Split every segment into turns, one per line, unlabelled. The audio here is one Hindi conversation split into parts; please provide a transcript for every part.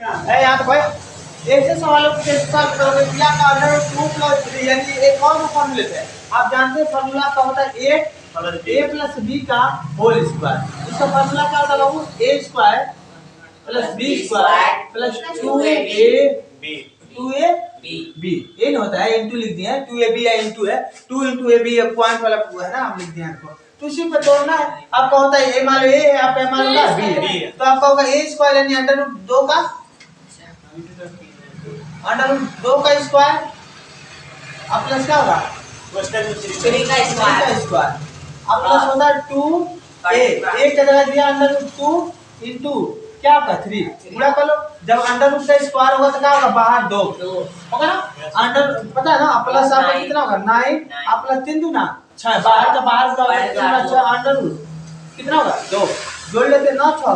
है यहाँ तो भाई ऐसे सवालों को कैसे सॉल्व करोगे? या का अंडर 2 प्लस 3 यानी एक और का फॉर्मूला है। आप जानते हैं फॉर्मूला का होता है a प्लस b का होल स्क्वायर। इसका फॉर्मूला क्या होता है बाबू? a square plus b square plus 2ab ये नहीं होता है, इनटू लिख दिया है 2ab या इनटू है 2 इनटू ab पॉइंट वाला है ना, हम लिख दिया है। तो इसी पे तोड़ना है। आपका होता है a मान लो a है, आप a मान लो b है, तो आपका होगा a स्क्वायर यानी अंडर रूट 2 का अंडर रूट 2 का स्क्वायर अब प्लस क्या होगा?
3 का स्क्वायर
अब प्लस होता है 2a एक जगह दिया अंडर रूट 2 इनटू क्या होगा 3 गुणा कर लो। जब अंडर रूट का स्क्वायर होगा तो क्या होगा? बाहर 2 होगा ना। अंडर पता है ना, प्लस आपका कितना होगा? 9 आप प्लस 3 दूना 6 बाहर का बाहर का कितना 6 अंडर रूट कितना होगा? 2 जोड़ लेते 9 6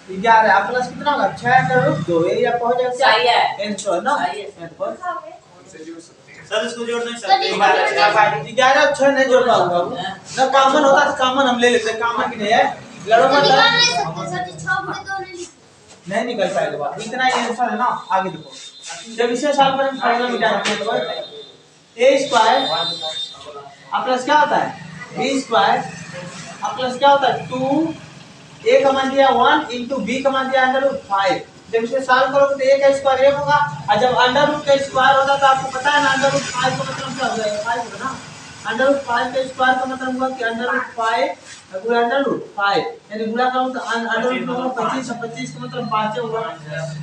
11 आप प्लस कितना होगा? 6 अंडर रूट 2 ये आपका हो जाएगा
सही है
आंसर ना।
सर इसको जोड़ नहीं सकते।
11 और 6 नहीं जोड़ पाऊंगा बाबू ना, कॉमन होता है कॉमन हम ले लेते हैं, कॉमन की नहीं है लड़ो मत नहीं निकल पाएगा बाबू, इतना ही आंसर है ना। आगे देखो जब इसे सॉल्व करेंगे फार्मूला मिटाएंगे तो a स्क्वायर अब प्लस क्या होता है? b स्क्वायर अब प्लस क्या होता है? 2 a का मान दिया 1 इनटू b का मान दिया अंडर रूट 5। जब इसे सॉल्व करोगे तो a का स्क्वायर 1 होगा, और जब अंडर रूट का स्क्वायर होता है तो आपको पता है ना अंडर रूट 5 का मतलब क्या होता है? 5 होगा ना। अंडर रूट 5 का स्क्वायर का मतलब हुआ कि अंडर रूट 5 गुणा अंडर रूट 5 यानी गुणा करूं तो अंडर रूट का मतलब 25 है, 25 का मतलब 5 होगा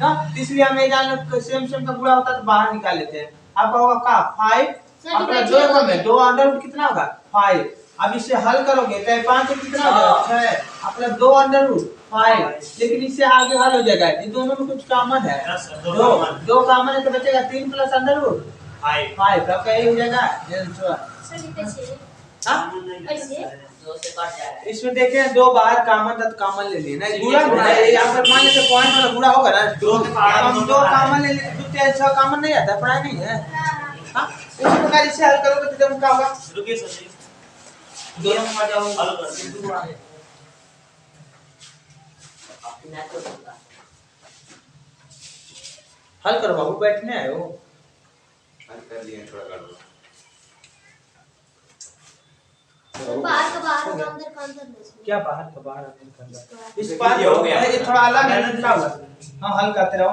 ना। इसलिए हम ये जान लो सेम सेम का गुणा होता है तो बाहर निकाल लेते हैं। आपका होगा का 5 अपना 2 का में 2 अंडर रूट कितना होगा? 5। अब इसे हल करोगे तो 5 से कितना होगा? 6 अपना 2 अंडर रूट 5, लेकिन इससे आगे हल हो जाएगा। ये दोनों में कुछ कॉमन है, दो कॉमन है तो बचेगा 3 प्लस अंडर रूट 5 आपका यही हो जाएगा आंसर। इसमें देखें 2 बाहर कॉमन था तो कॉमन ले लिए ना, गुणा यहाँ पर मान लेते पॉइंट वाला गुणा होगा ना, 2 कॉमन ले लेते तो 6 कॉमन नहीं आता, पढ़ाई नहीं है। हां इसी प्रकार इसे हल करोगे तो जब क्या होगा?
रुकिए सर
दोनों में आ जाओ
हल कर
हल करो बाबू, बैठने आए हो।
हल कर लिए थोड़ा कर दो।
बाहर का बाहर अंदर का अंदर
क्या बाहर का बाहर अंदर का अंदर इस बात हो गया ये थोड़ा अलग है ना, होगा हां हल करते रहो।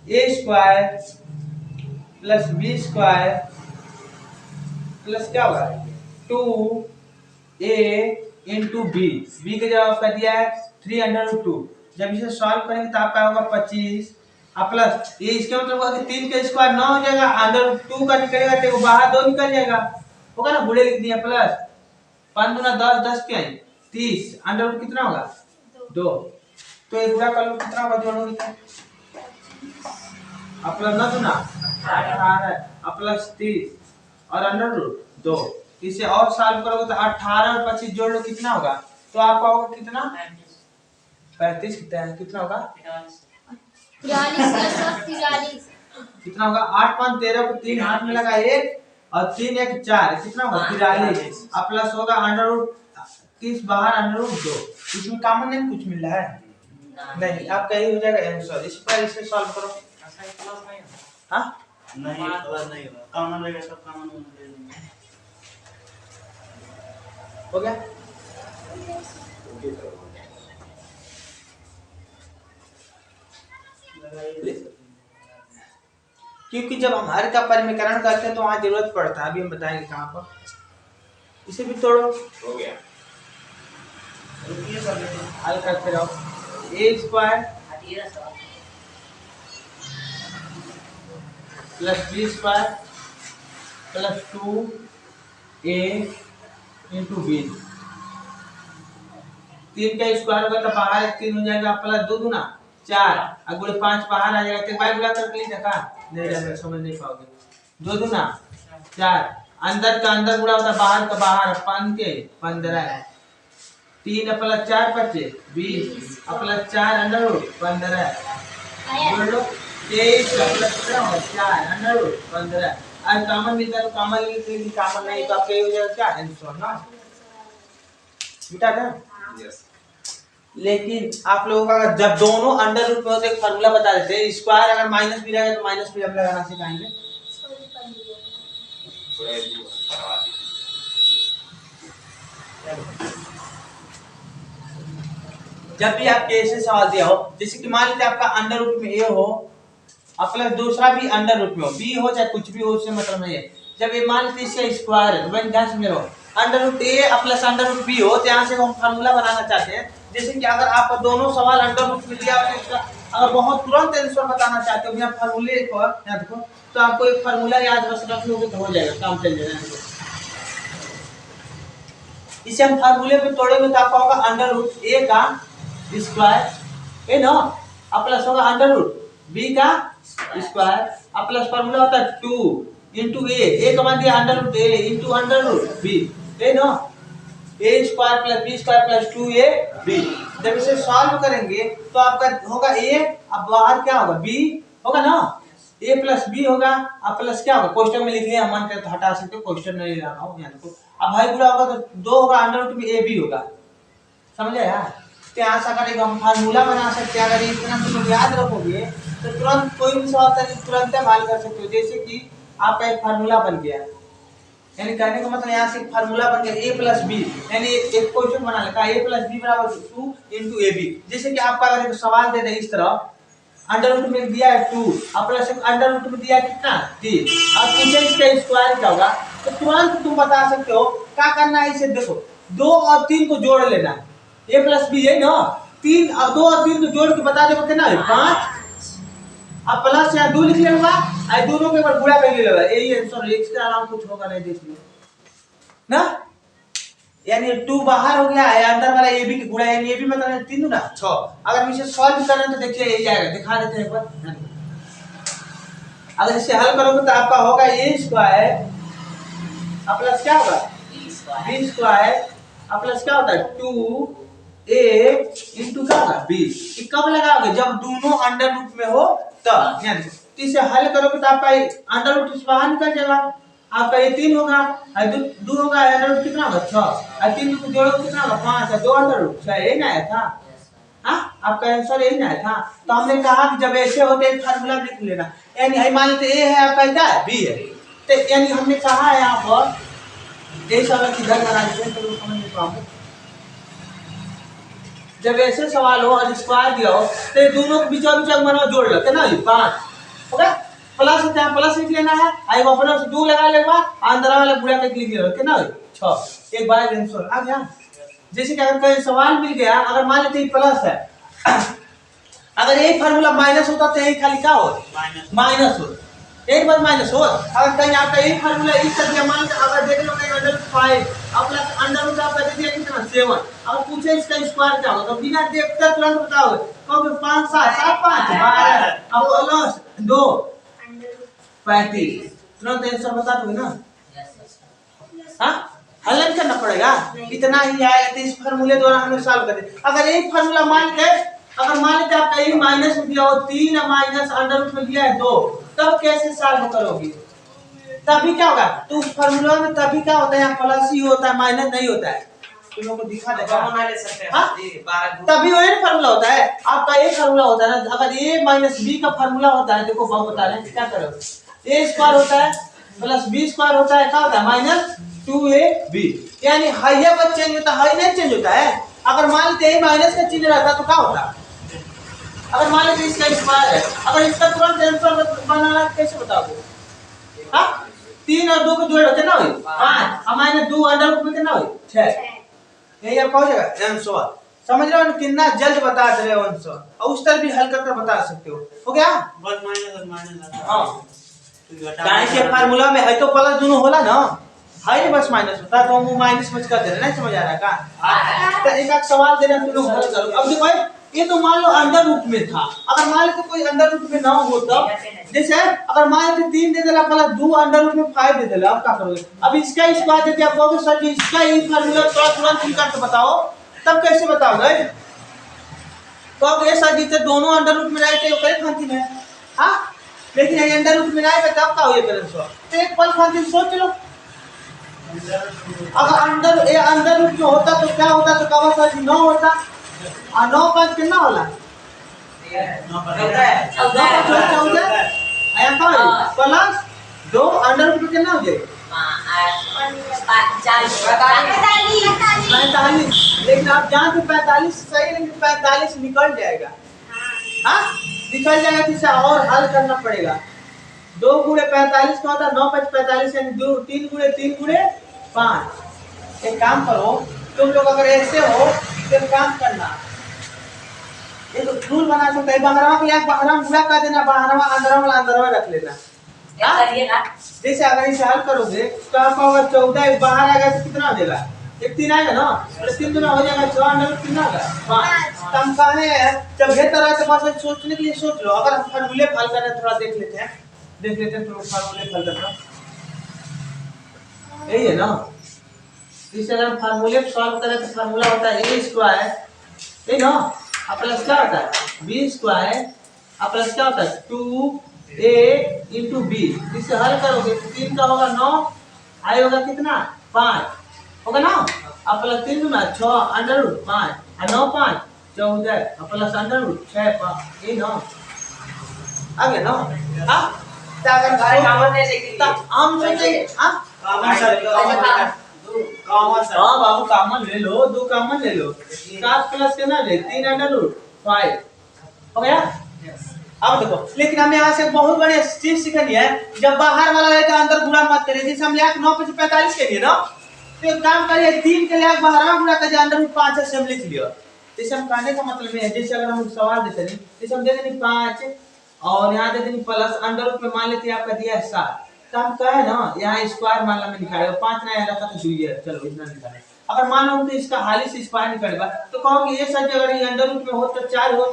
a square plus b square plus क्या होगा? 2a इनटू b b का जवाब कर दिया है 3 अंडर रूट 2। जब इसे सॉल्व करेंगे तो आपका होगा 25 अब प्लस ये इसका मतलब होगा कि 3 का स्क्वायर 9 हो जाएगा, अंडर रूट 2 का निकलेगा तो बाहर 2 निकल जाएगा होगा ना, बुढ़े लिख दिया प्लस 5 दूना 10 10 क्या है 30 अंडर रूट कितना होगा? 2 तो एक गुणा कर लो कितना होगा जोड़ोगे तो अब प्लस 9 दूना 18 अब प्लस 30 और अंडर रूट 2 इसे और सॉल्व करोगे तो 18 और 25 जोड़ लो कितना होगा? तो आपका होगा कितना? 35 कितना होगा?
43
कितना होगा? 8 5 13 को 3 हाथ में लगा 1 और 3 1 4 कितना होगा? 43 अब प्लस होगा अंडर रूट 30 बाहर अंडर रूट 2। इसमें कॉमन नहीं कुछ मिल रहा है नहीं, आपका यही हो जाएगा आंसर। इस पर इसे सॉल्व करो। हां
नहीं प्लस नहीं होगा, कॉमन रहेगा सब कॉमन ले लेंगे।
हो गया? क्योंकि जब हम हर का परिमीकरण करते हैं तो वहां जरूरत पड़ता है, अभी हम बताएंगे कहां पर। इसे भी तोड़ो
हो गया।
रुकिए सर
हल करते रहो। a square plus b square plus 2a into b 3 का स्क्वायर होगा तो बाहर 3 हो जाएगा प्लस 2 दूना 4 और गुणे 5 बाहर आ जाएगा तो बाय गुणा करके लीजिए का नहीं जाएगा, समझ नहीं पाओगे। 2 दूना 4 अंदर का अंदर गुणा होता है बाहर का बाहर 5 के 15 3 प्लस 4 25 20 प्लस 4 अंडर रूट 15 बोल लो 23 प्लस कितना होगा 4 अंडर रूट 15 और कॉमन मिलता है तो कॉमन लेते हैं, कॉमन नहीं तो आपका ये हो जाएगा क्या आंसर ना बेटा ना।
यस
लेकिन आप लोगों का जब दोनों अंडर रूट में होते एक फार्मूला बता देते हैं, स्क्वायर अगर माइनस भी रहेगा तो माइनस भी हम लगाना सिखाएंगे। जब भी आपके ऐसे सवाल दिया हो, जैसे कि मान लीजिए आपका अंडर रूट में ए हो और प्लस दूसरा भी अंडर रूट में हो, बी हो चाहे कुछ भी हो, उससे मतलब नहीं है। जब ये मान लीजिए इसका स्क्वायर है तो भाई ध्यान समझ रहो, अंडर रूट ए प्लस अंडर रूट बी हो तो यहाँ से हम फार्मूला बनाना चाहते हैं। जैसे कि अगर आप दोनों सवाल अंडर रूट में दिया तो इसका अगर बहुत तुरंत आंसर बताना चाहते हो बिना फार्मूले को यहाँ देखो, तो आपको एक फार्मूला याद बस रख लोगे तो हो जाएगा, काम चल जाएगा। इसे हम फार्मूले पे तोड़ेंगे तो आपका होगा अंडर रूट ए का स्क्वायर ए ना, प्लस होगा अंडर रूट बी का स्क्वायर, प्लस फार्मूला होता है 2 इंटू ए का मान दिया under root a into under root b a ना, a square plus b square plus 2ab। जब इसे सॉल्व करेंगे तो आपका होगा ए, अब बाहर क्या होगा बी होगा ना, ए प्लस बी होगा, अब प्लस क्या होगा क्वेश्चन में लिख लिया, मन करे तो हटा सकते हो, क्वेश्चन नहीं लाना हो यहाँ देखो। अब भाई बुरा होगा तो 2 होगा अंडर रूट में ए बी होगा, समझ आया। तो यहाँ से अगर एक हम फार्मूला बना सकते हैं, अगर इतना तुम याद रखोगे तो तुरंत कोई भी सवाल तुरंत हल कर सकते हो। जैसे कि आपका एक फार्मूला बन गया, यानी कहने का मतलब यहाँ से फार्मूला बन गया ए प्लस बी, यानी एक क्वेश्चन बना लिखा ए प्लस बी बराबर 2 इंटू ए बी। जैसे कि आपका अगर एक सवाल दे दे इस तरह, अंडर रूट में दिया है 2 और प्लस अंडर रूट में दिया है कितना 3, अब पूछे इसका स्क्वायर क्या होगा, तो तुरंत तुम बता सकते हो। क्या करना है, इसे देखो 2 और 3 को जोड़ लेना है, ए प्लस बी है ना, 3 और 2 और 3 को जोड़ के बता देखो कितना है 5, अब प्लस यहाँ 2 लिख लेगा, आई दोनों के ऊपर गुणा कर लेगा, यही आंसर है, इसके अलावा कुछ होगा नहीं, देख लो ना। यानी 2 बाहर हो गया है, अंदर वाला ए बी के गुणा, यानी ए बी मतलब 3 ना 6। अगर हम इसे सॉल्व करें तो देखिए यही आएगा, दिखा देते हैं एक बार। अगर इसे हल करोगे तो आपका होगा ए स्क्वायर प्लस क्या होगा बी स्क्वायर प्लस क्या होता है 2a इंटू क्या होगा b। कब लगाओगे, जब दोनों अंडर रूट में हो तब। यानी तो इसे हल करोगे तो आपका अंडर रूट से बाहर निकल जाएगा, आपका ये 3 होगा, 2 होगा, अंडर रूट कितना होगा 6, और 3 को जोड़ोगे कितना होगा 5, 2 अंडर रूट 6, यही ना आया था। हाँ, आपका आंसर यही ना आया था। तो हमने कहा कि जब ऐसे होते एक फार्मूला लिख लेना, यानी मान लेते ए है आपका क्या है बी है, तो यानी हमने कहा है यहाँ पर जैसे अगर किधर बना देते हैं तो समझ नहीं पाओगे। जब ऐसे सवाल हो और स्क्वायर दिया हो तो दोनों के बीच में जोड़ लो कितना 5 ओके, प्लस यहाँ प्लस लिख लेना है, आई ऊपर से 2 लगा लेगा, अंदर वाला पूरा करके लिख लेगा कितना 6, एक बार आंसर आ गया। जैसे कि अगर कोई सवाल मिल गया, अगर मान लेते प्लस है, अगर एक फार्मूला माइनस होता तो यही खाली क्या हो माइनस हो, एक बार माइनस हो। अगर कहीं आपका एक फार्मूला इस तरह दिया, मान अगर देख लो कहीं अंडर 5 अब प्लस अंडर रूट आपका दे दिया कितना 7, अब पूछे इसका स्क्वायर क्या होगा तो बिना देखते तुरंत बताओगे, कहोगे 5 7 7 5 12, अब प्लस 2 35, तुरंत आंसर बता दोगे ना। हाँ, हल नहीं करना पड़ेगा, इतना ही आएगा तो इस फार्मूले द्वारा हम लोग सॉल्व कर दे। अगर एक फार्मूला मान लेते आपका ये माइनस में दिया हो 3 माइनस अंडर रूट में दिया है 2, तब कैसे सॉल्व करोगे, तभी क्या होगा, तो उस फार्मूला में तभी क्या होता है यहाँ प्लस ही होता है, माइनस नहीं होता है। तुम लोगों को दिखा देगा तभी वही फार्मूला होता है। आपका एक फार्मूला होता है ना, अगर a माइनस बी का फार्मूला होता है, देखो बहुत बता रहे क्या करोगे, a स्क्वायर होता है प्लस b स्क्वायर होता है, क्या होता है माइनस 2ab, यानी हाई पर चेंज होता है, हाई नहीं चेंज होता है। अगर मान लेते माइनस का चिन्ह रहता तो क्या होता, अगर मान लेते इसका स्क्वायर है, अगर इसका तुरंत आंसर बनाना कैसे बताओगे, हाँ 3 और 2 को जोड़ कितना हुई 5, और माइनस 2 अंडर रूट में कितना हुई 6, यही आपका हो जाएगा आंसर। समझ रहे हो कितना जल्द बता दे रहे हो आंसर, और उस तरह भी हल करके बता सकते हो गया।
बस माइनस
हां, काहे के फार्मूला में है तो प्लस दोनों होला ना, है नहीं बस माइनस होता तो हम माइनस मत कर दे रहे, नहीं समझ आ रहा का। तो एक सवाल देना तुम लोग हल करो। अब देखो ये तो मान लो अंडर रूट में था, अगर मान लो कोई अंडर रूट में ना हो तब, जैसे अगर मान लो 3 दे देला प्लस 2 अंडर रूट में 5 दे देला, अब क्या करोगे, अब इसका स्क्वायर देके आप कहोगे सर जी इसका ही फार्मूला तुरंत निकाल के बताओ, तब कैसे बताओगे, तो ये सर जी तो दोनों अंडर रूट में रहते हो करे खांती में, हां लेकिन ये अंडर रूट में आएगा तब क्या हो ये बैलेंस हो, तो एक पल खांती सोच लो, अगर अंडर रूट में होता तो क्या होता, तो कहा सर जी 9 होता, और 9 5 कितना होला? 14 आया का प्लस 2 अंडर रूट कितना हो जाए? 45। लेकिन आप जान तो 45 सही है, लेकिन 45 निकल जाएगा। हाँ निकल जाएगा तो इसे और हल करना पड़ेगा। 2 गुणे 45 का होता है 9 5 45 यानी 2 3 गुणे 3 गुणे 5। एक काम करो तुम लोग अगर ऐसे हो तो एक काम करना, एक रूल बना सकते हैं। बाहरवा के लिए बाहरवा गुणा कर देना, बाहरवा अंदरवा रख लेना। जैसे अगर इसे हल करोगे तो आपका होगा 14 बाहर आएगा तो कितना हो जाएगा? 1 3 आएगा ना, तो 3 गुना हो जाएगा 6 अंडर रूट कितना होगा? 5। तो हम कहे हैं जब ये तरह से बस सोचने के लिए सोच लो। अगर हम फार्मूले हल कर रहे हैं थोड़ा देख लेते हैं तो फार्मूले हल करना यही है ना। इसे अगर हम फार्मूले सॉल्व करें तो फार्मूला होता है a स्क्वायर, ये ना अब प्लस क्या होता है b स्क्वायर, अब प्लस क्या होता है 2a इंटू बी। इसे हल करोगे तो 3 का होगा 9, आई होगा कितना 5 होगा ना। अब प्लस 3 गुना 6 अंडर रूट 5 और 9 5 14 और प्लस अंडर रूट 6 5 ये ना आ गया ना। हां हम सोचेंगे हाँ बाबू कॉमन ले लो, 2 कॉमन ले लो। 7 प्लस कितना ले 3 अंडर रूट 5 हो गया। अब देखो लेकिन हमें यहाँ से बहुत बड़ी चीज सीखनी है, जब बाहर वाला रहेगा अंदर गुणा मत करिए। जैसे हम यहाँ 9 5 45 के लिए ना तो एक काम करिए 3 के लिए बाहर गुणा कर अंडर रूट 5 से हम लिख लियो। जैसे हम कहने का मतलब है जैसे अगर हम सवाल देते नहीं जैसे हम दे देंगे 5 और यहाँ दे देंगे प्लस अंडर रूट में मान लेते हैं आपका दिया है 7, तो हम कहे ना यहाँ स्क्वायर मान ला में लिखा है 5 ना रखा तो 2 है, चलो इतना निकाल। अगर मान लो तो इसका हाली से स्क्वायर निकलेगा तो कहोगे ये सच अगर ये अंडर रूट में हो तो 4 हो,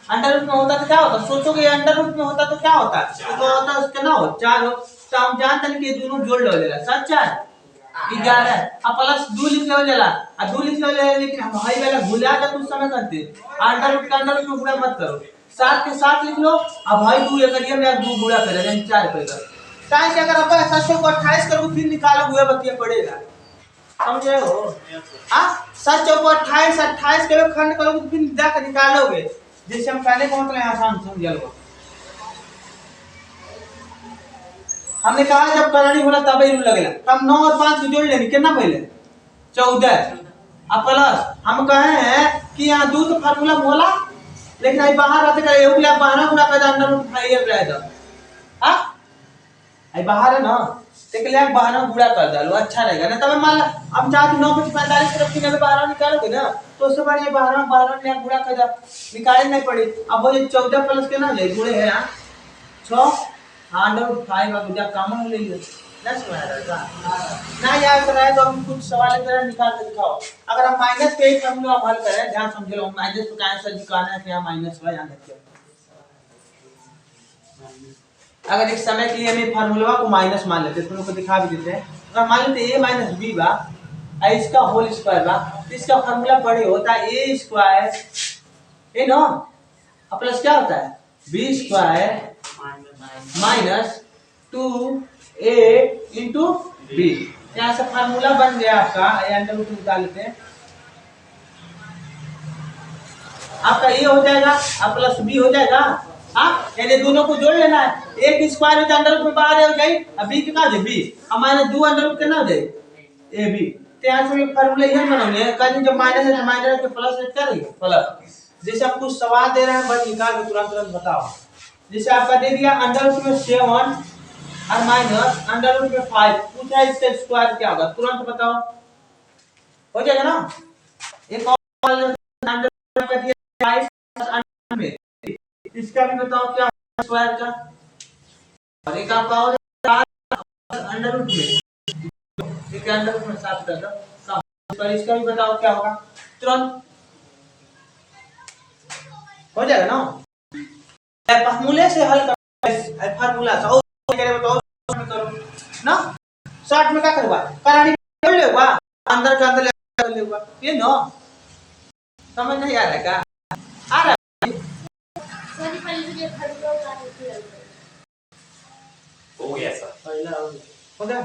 अंडर रूट में होता तो क्या होता? सोचोगे अंडर रूट में होता तो क्या होता? तो होता उसका ना हो 4 हो। तो हम जानते हैं कि ये दोनों जोड़ लो लेगा 7 4 11 अब प्लस 2 लिख लो लेला और 2 लिख लो ले, लेकिन हम हाई वाला भूला जा कुछ समय करते अंडर रूट का अंडर रूट में गुणा मत करो, 7 के 7 लिख लो। अब भाई 2 करिए में 2 गुणा करेगा यानी 4 करेगा। काहे से अगर आप 700 को 28 करोगे फिर निकालोगे बतिया पड़ेगा, समझ रहे हो? हां 700 को 28 के खंड करोगे फिर जाकर निकालोगे। जैसे हम कहने का मतलब आसान समझ लो। हमने कहा जब करणी होला तब ही रूल लगेगा। तब 9 और 5 को जोड़ लेनी कितना पहले 14 अब प्लस हम कहे हैं कि यहाँ 2 तो फार्मूला बोला लेकिन आई बाहर आते का एक लाख बाहर गुणा कर अंदर रूट 5 रहेगा। हां आई बाहर है ना एक लाख बाहर गुणा कर डालो अच्छा रहेगा ना। तब मान हम चाहते 9 5 45 तरफ की बाहर निकालोगे ना तो उससे बढ़िया बाहर लाख गुणा कर दो निकालने नहीं पड़ी। अब वो 14 प्लस के ना ले गुणे है 6 अंडर रूट 5 अब जा कॉमन ले लियो ना समझ रहा ना याद कर रहा है तो हम कुछ सवाल की तरह निकाल के दिखाओ। अगर हम माइनस के एक हम लोग हल करें ध्यान समझ लो माइनस को कैसे दिखाना है क्या माइनस है यहां देखिए। अगर एक समय के लिए हमें फार्मूला को माइनस मान लेते हैं तो लोग को दिखा भी देते हैं। अगर मान लेते a माइनस b बा इसका होल स्क्वायर बा इसका फार्मूला पढ़े होता है a स्क्वायर ए ना प्लस क्या होता है b square minus 2a into b। यहाँ से फार्मूला बन गया आपका अंडर रूट निकाल लेते हैं आपका ये हो जाएगा अब प्लस b हो जाएगा। हाँ यानी दोनों को जोड़ लेना है एक स्क्वायर हो जाए अंडर रूट में बाहर हो जाए अब b कितना हो जाए b हमारे 2 अंडर रूट कितना हो जाए ab। तो यहाँ से फार्मूला यही बनाओगे कहीं जब माइनस है माइनस के प्लस क्या रहेगा प्लस। जैसे आप कुछ सवाल दे रहे हैं बस निकाल के तुरंत बताओ। जैसे आपका दे दिया अंडर रूट में 7 और माइनस अंडर रूट में 5 पूछा इसका स्क्वायर क्या होगा तुरंत बताओ हो जाएगा ना। एक और अंडर रूट का दिया 5 अंडर में इसका भी बताओ क्या स्क्वायर का और एक आपका हो जाएगा अंडर रूट में एक अंडर रूट में 7 कर दो पर इसका भी बताओ क्या होगा तुरंत हो जाएगा ना। फार्मूले से हल कर फार्मूला से और करे बताओ करो ना शॉर्ट में क्या करवा करानी कर लेगा अंदर का अंदर कर लेगा ये ना समझ नहीं आ रहा है क्या आ रहा है
सॉरी पहले ये खड़ो का
हो गया सर
पहला हो गया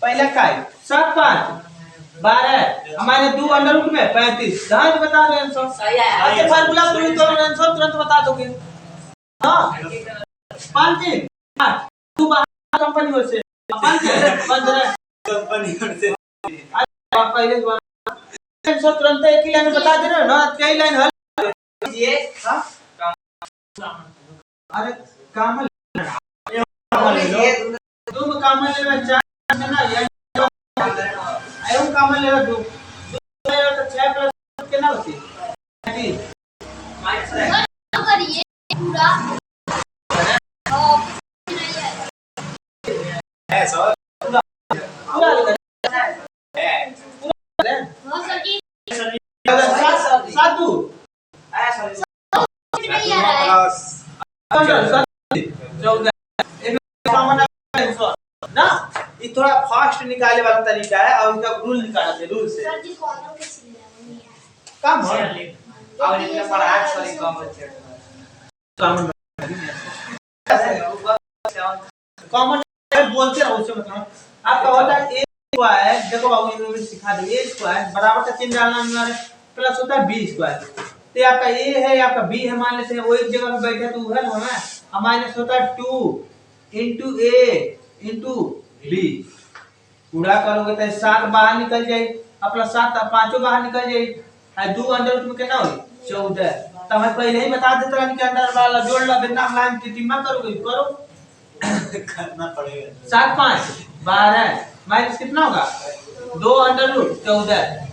पहला काय 7 5 12 हमारे 2 अंडर रूट में 35 ध्यान से बता दो आंसर
सही है
अच्छा फार्मूला तुरंत आंसर तुरंत बता दोगे हां 5 3 8 तू बाहर कंपनी में से 15
कंपनी से
पहले आंसर तुरंत एक ही लाइन में बता दे रहे हो ना कई लाइन हल
कीजिए
हां अरे काम
लीजिए
तुम काम ले लो 4 ना आयो काम ले लो 2 तो 6 प्लस कितना होती है
माइनस
तो करिए पूरा
है सर
पूरा लगा
हां सर जी
7 2
आया सॉरी
नहीं आ रहा है
14 कॉमन ना ये थोड़ा फास्ट निकालने वाला तरीका है और इनका रूल निकालना है रूल से
सर जी कॉर्नर कैसे ले नहीं है
काम हो
अब इनका पढ़ा सॉरी कम बच्चे
कॉमन कॉमन बोलते रहो उससे मतलब आपका होता है a स्क्वायर देखो बाबू इन्होंने सिखा दिया a स्क्वायर बराबर का चिन्ह डालना हमारे प्लस होता है b स्क्वायर तो आपका a है आपका b है मान लेते हैं वो एक जगह पे बैठे तो उधर है ना माइनस होता है 2 into a into b पूरा करोगे तो 7 बाहर निकल जाए अपना 7 पांचों बाहर निकल जाए है 2 अंडर रूट में कितना होई 14 तो मैं पहले ही बता देता हूं कि अंडर वाला जोड़ ला बिना लाइन टिटिमा करोगे करो
करना पड़ेगा
7 5 12 माइनस कितना होगा 2 अंडर रूट 14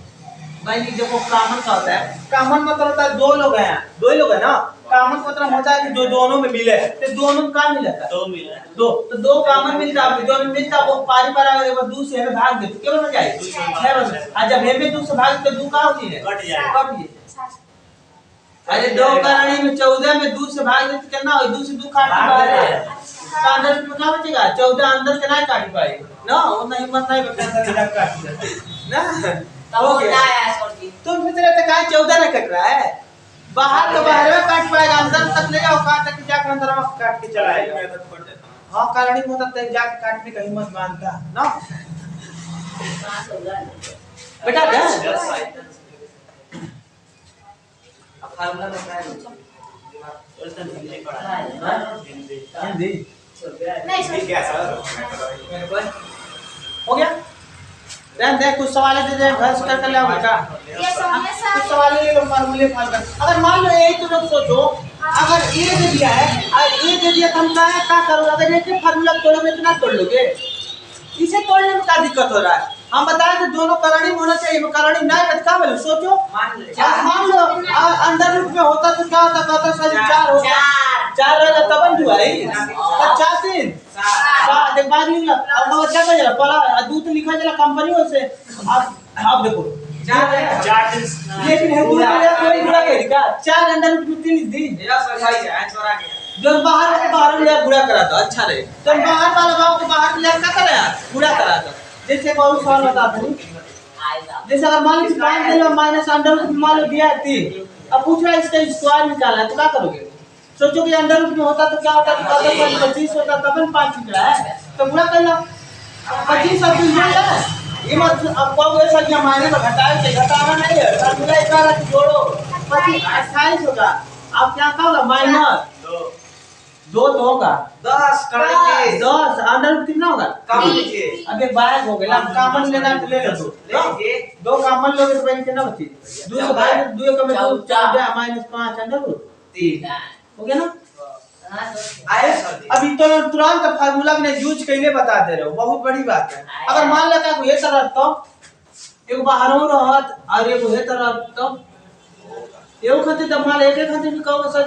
भाई देखो कॉमन का होता है कॉमन मतलब होता है 2 लोग हैं 2 ही लोग हैं ना कॉमन मतलब होता है कि जो दोनों में मिले तो दोनों में क्या मिला था
2 मिला
दो तो 2 कॉमन मिलता है जो में मिलता वो पारी पर आगे वो 2 से हमें भाग दे तो क्या बन जाए 6 बन और जब हमें 2 से भाग तो 2 का होती है
कट जाए
कट गई अरे 2 करणी में 14 में 2 से भाग दे तो कितना हो 2 से 2 काट के बाहर है तो अंदर में क्या बचेगा 14 अंदर के नहीं काट पाए ना वो नहीं मत नहीं बचा था काट दिया ना
तब होता है सॉरी
तुम सोच रहे थे कहां 14 ना कट रहा है बाहर तो बाहर में काट पाएगा अंदर तक ले जाओ कहां तक जाकर अंदर में काट के चला आएगा
मैं तक पड़ जाता
हां करणी में होता है जाके काटने का हिम्मत मानता ना बेटा दे
अब फार्मूला बताया
और तन हिंदी पढ़ा है
हिंदी
नहीं
ये
सर
क्या सर
मेरे को
हो गया रहने दे कुछ सवाल दे दे घर से कर ले आओ बेटा
ये समझ
कुछ
सर
सवाल ले लो फार्मूले फाल कर अगर मान लो यही तुम लोग सोचो अगर ये दे दिया है और ये दे दिया तो हम क्या करोगे अगर ये फार्मूला तोड़ोगे तो ना तोड़ लोगे इसे तोड़ने में क्या दिक्कत हो रहा है हम बताएं कि दोनों करणी में होना चाहिए करणी नहीं है क्या बोलो सोचो मान लो अंदर रूट में होता तो क्या होता कहता सर 4 होता 4 रहेगा तब न हुआ है 4 3 देख बाद में अब वो क्या कर जरा पला दूध लिखा जरा कंपनी से अब देखो
4 दिन
लेकिन है दूध का कोई बुरा कह का 4 अंदर रूट में 3 दी
मेरा सही है आंसर आ गया
जो बाहर ले बुरा करा था अच्छा रहे तो बाहर वाला गांव को बाहर ले क्या करे बुरा करा था जैसे बहुत सवाल बताता हूं जैसे अगर मान लीजिए 5 दे माइनस अंडर रूट मान लो दिया 3 अब पूछ रहा है इसका स्क्वायर निकालना है तो क्या करोगे सोचो कि अंडर रूट में होता तो क्या होता तो 25 होता तब 5 निकला है तो बुरा कर लो 25 अब मिल है ये मत अब को ऐसा कि मायने में घटाए से घटाना नहीं है फार्मूला एक बार जोड़ो 25 28 होगा अब क्या होगा माइनस 2 तो होगा
10 करके
10 अंडर रूट कितना होगा
कम लीजिए
अब एक बार हो गया कॉमन लेना है तो ले लो
लीजिए
2 कॉमन लोगे तो कितना बची 2 से भाग 2 का में 2 14 माइनस 5 अंडर रूट
3
हो गया ना
आया सर
अभी तो तुरंत फार्मूला में यूज कैले बता दे रहे हो बहुत बड़ी बात है अगर मान लो का ये तरह तो एक बाहरों रहत और एक ये तरह तो एगो खातिर तो मान एक खातिर भी कहो सर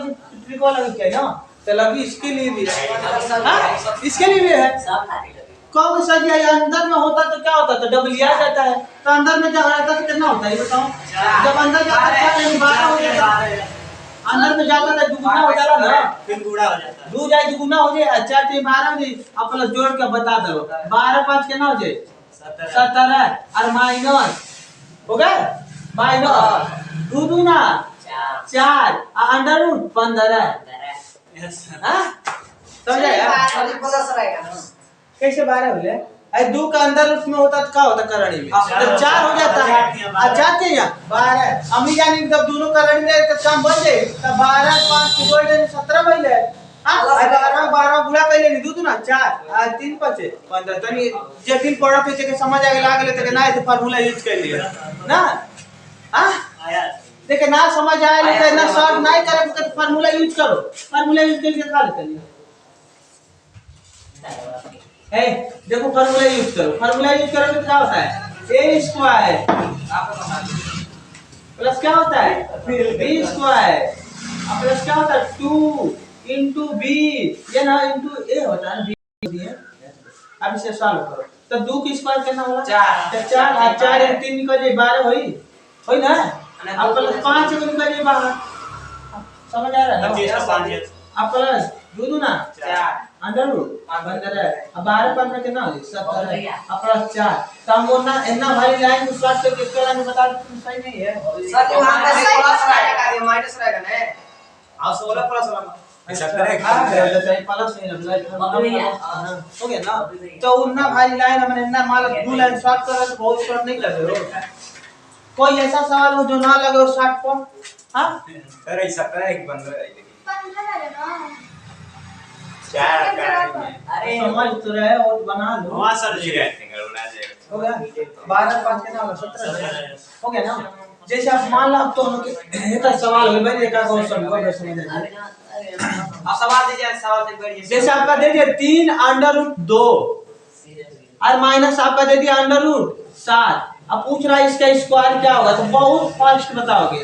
ट्रिक वाला के ना तो लगी इसके लिए भी है हां इसके लिए भी है
सब खाते
कहो सर ये अंदर में होता तो क्या होता तो डबल लिया जाता है तो अंदर में जब रहता तो कितना होता है ये बताओ जब अंदर जाता है 12 हो जाता है अंदर में जाता है दुगुना हो जाता ना
फिर गुड़ा हो जाता है
2 जाए दुगुना हो जाए 4 3 12 हो जाए अब प्लस जोड़ के बता दो 12 5 कितना हो जाए 17 और माइनस हो गया माइनस 2 दूना 4 अंडर रूट 15
यस
हां समझ आया
सर 50 रहेगा ना
कैसे 12 हो गए अरे 2 का अंदर रूट में होता तो क्या होता करणी में जब 4 हो जाता है आ जाते हैं यहाँ 12 अम्मी जानी जब दोनों करणी में तो काम बन जाए तब 12 5 के गोल्डन 17 बन जाए हां 12 गुणा कैले नहीं दूध ना 4 आ 3 5 15 तनी जे दिन पढ़ा पे के समझ आ गेल तो ना तो फार्मूला यूज कर लिया ना हां
आया
देखे ना समझ आए ले ना सॉल्व नहीं करे तो फार्मूला यूज करो फार्मूला यूज करके खा लेते हैं ए देखो फार्मूला यूज करो तो क्या होता है a स्क्वायर
आपको बता दूं
प्लस क्या होता है फिर b स्क्वायर अब प्लस क्या होता है 2 into b ये ना into a होता है b है अब इसे सॉल्व करो तो 2 की स्क्वायर कितना होगा
4
तो 4 और 4 और 3 निकल जाए 12 होई ना अब प्लस 5 को निकल जाए 12 समझ आ रहा है
25 का 5 है
अब प्लस दो ना
4
अंडर रूट अंदर है अब 12 15 कितना हो 17 है अब प्लस 4 तब वो ना इतना भारी लाइन को शॉर्ट करके इसके लाइन बता दो सही नहीं है
सर वहां पे प्लस रहेगा ये माइनस रहेगा ना और 16 प्लस वाला
ऐसा करें
हां तो सही प्लस नहीं लगा हो गया ना तो उतना भारी लाइन हमने इतना मान लो 2 लाइन शॉर्ट कर तो बहुत शॉर्ट नहीं कर रहे हो कोई ऐसा सवाल हो जो ना लगे उस शॉर्ट को हां
सर ऐसा करें एक बंद है
15 है ना
4 करनी है
अरे समझ तो रहे और बना लो
वहां सर जी
बना जाएगा
हो गया 12 5 कितना होगा 17 हो गया ना जैसे आप मान लो तो हम इतना सवाल हो भाई का क्वेश्चन हो गया समझ आइए
अब सवाल दीजिए सवाल दे बढ़िए
जैसे आपका दे दिया 3 अंडर रूट 2 और माइनस आपका दे दिया अंडर रूट 7 अब पूछ रहा है इसका स्क्वायर क्या होगा तो बहुत फास्ट बताओगे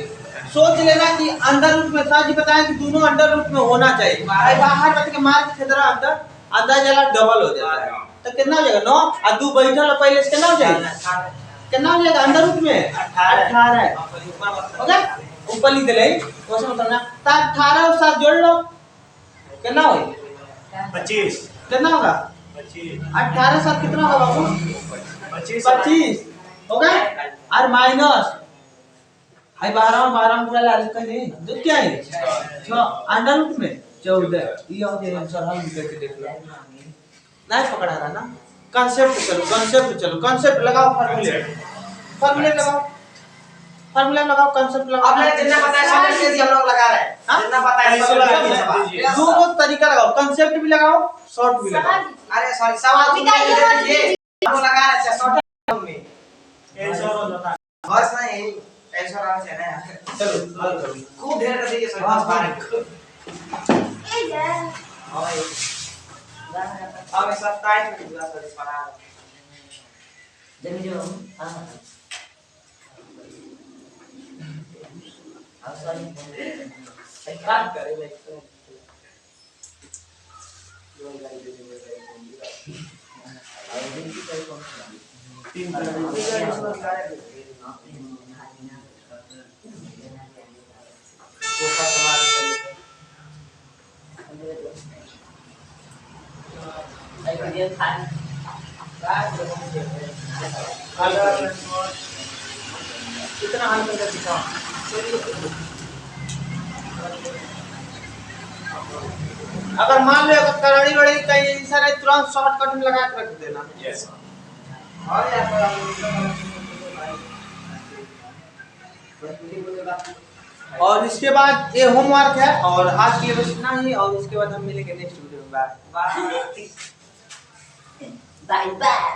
सोच लेना कि अंडर रूट में था जी बताएं कि दोनों अंडर रूट में होना चाहिए भाई बाहर बत के मार के खेदरा अंदर अंदर जला डबल हो जाता है तो कितना हो जाएगा 9 और 2 बैठल और पहले से कितना हो जाएगा कितना हो जाएगा अंडर रूट में 18 है हो गया ऊपर लिख दे ले वैसे बताना तो 18 और 7 जोड़ लो कितना हो
25
कितना होगा
25
18 7 कितना होगा बाबू 25 हो गया और माइनस हाई 12 पूरा ला कर दे दो क्या है 6 अंडर रूट में 14 ये हो गया आंसर हम करके देख लो नहीं पकड़ा रहा ना कांसेप्ट कांसेप्ट लगाओ फार्मूले लगाओ कांसेप्ट लगाओ
अब ले जितना पता है सब चीज हम लोग लगा रहे हैं जितना पता है सब लगा दीजिए
दोनों तरीका लगाओ कांसेप्ट भी लगाओ शॉर्ट भी लगाओ
अरे सॉरी सवाल तुम दे दीजिए हम लगा रहे थे शॉर्ट में
ऐसा बता
बस नहीं ऐसा रहा है ना
चलो हल करो
खूब ढेर कर दीजिए सर बस बारे
ए यार
अब 27 मिनट पूरा सर पढ़ा
जमी जो हां हां सॉरी
बात करे भाई कितना हल करके दिखाओ अगर मान लो अगर करड़ी बड़ी कहीं सारे तुरंत शॉर्टकट में लगा के रख देना
यस
और यार
और इसके बाद ये होमवर्क है और आज के लिए बस इतना ही और उसके बाद हम मिलेंगे नेक्स्ट वीडियो में बाय
बाय
बाय बाय